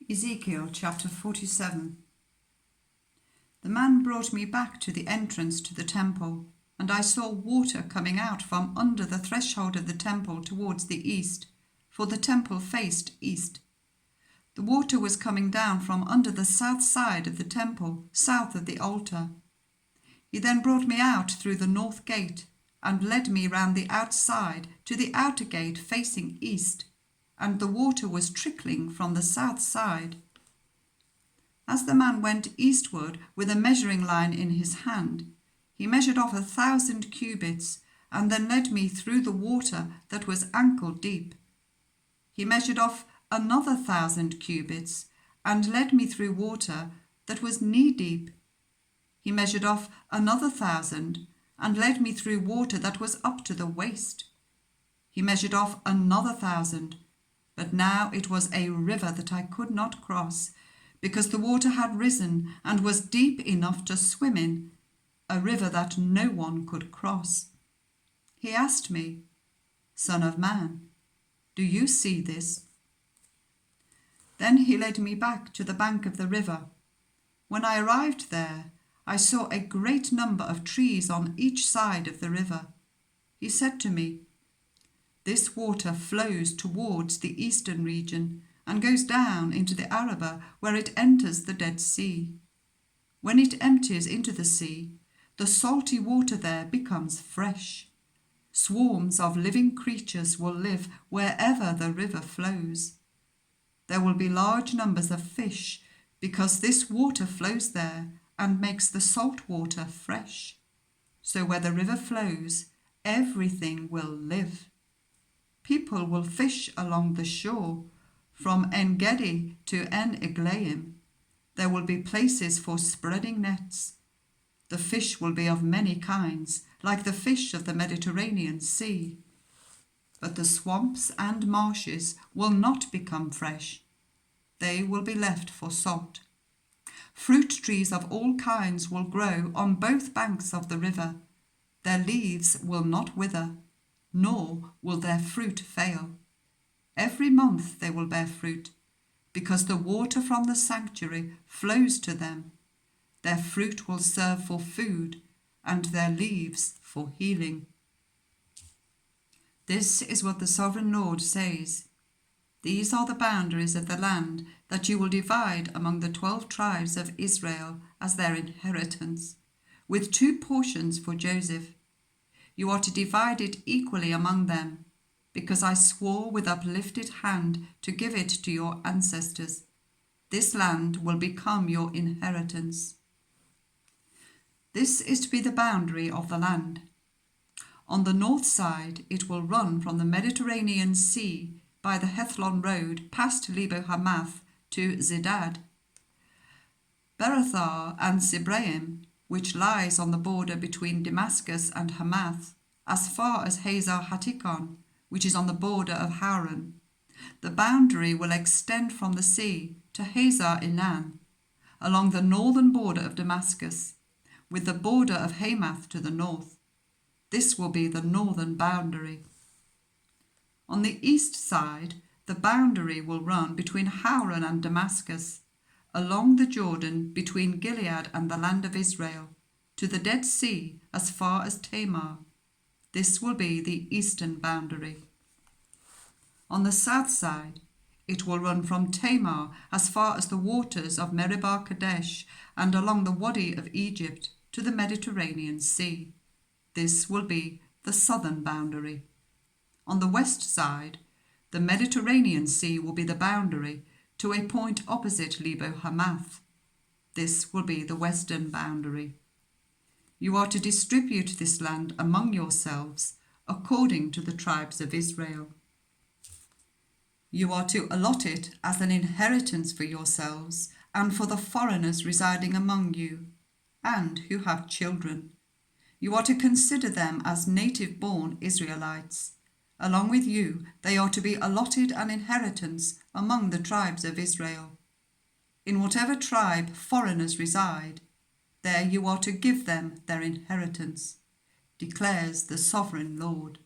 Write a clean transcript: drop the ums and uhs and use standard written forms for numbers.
Ezekiel chapter 47. The man brought me back to the entrance to the temple, and I saw water coming out from under the threshold of the temple towards the east, for the temple faced east. The water was coming down from under the south side of the temple, south of the altar. He then brought me out through the north gate, and led me round the outside to the outer gate facing east, and the water was trickling from the south side. As the man went eastward with a measuring line in his hand, he measured off 1,000 cubits, and then led me through the water that was ankle deep. He measured off another 1,000 cubits, and led me through water that was knee deep. He measured off another 1,000, and led me through water that was up to the waist. He measured off another 1,000, but now it was a river that I could not cross, because the water had risen and was deep enough to swim in, a river that no one could cross. He asked me, "Son of man, do you see this?" Then he led me back to the bank of the river. When I arrived there, I saw a great number of trees on each side of the river. He said to me, "This water flows towards the eastern region and goes down into the Arabah, where it enters the Dead Sea. When it empties into the sea, the salty water there becomes fresh. Swarms of living creatures will live wherever the river flows. There will be large numbers of fish, because this water flows there and makes the salt water fresh. So where the river flows, everything will live. People will fish along the shore, from En-Gedi to En-Eglaim. There will be places for spreading nets. The fish will be of many kinds, like the fish of the Mediterranean Sea. But the swamps and marshes will not become fresh. They will be left for salt. Fruit trees of all kinds will grow on both banks of the river. Their leaves will not wither, nor will their fruit fail. Every month they will bear fruit, because the water from the sanctuary flows to them. Their fruit will serve for food, and their leaves for healing." This is what the Sovereign Lord says. "These are the boundaries of the land that you will divide among the 12 tribes of Israel as their inheritance, with 2 portions for Joseph. You are to divide it equally among them, because I swore with uplifted hand to give it to your ancestors. This land will become your inheritance." This is to be the boundary of the land. On the north side it will run from the Mediterranean Sea by the Hethlon road past Lebo Hamath to Zedad. Berothar and Sibraim, which lies on the border between Damascus and Hamath, as far as Hazar Hatikon, which is on the border of Hauran. The boundary will extend from the sea to Hazar Enan, along the northern border of Damascus, with the border of Hamath to the north. This will be the northern boundary. On the east side, the boundary will run between Hauran and Damascus, along the Jordan between Gilead and the land of Israel, to the Dead Sea as far as Tamar. This will be the eastern boundary. On the south side, it will run from Tamar as far as the waters of Meribah Kadesh and along the Wadi of Egypt to the Mediterranean Sea. This will be the southern boundary. On the west side, the Mediterranean Sea will be the boundary to a point opposite Lebo Hamath. This will be the western boundary. You are to distribute this land among yourselves according to the tribes of Israel. You are to allot it as an inheritance for yourselves and for the foreigners residing among you, and who have children. You are to consider them as native-born Israelites. Along with you, they are to be allotted an inheritance among the tribes of Israel. In whatever tribe foreigners reside, there you are to give them their inheritance, declares the Sovereign Lord.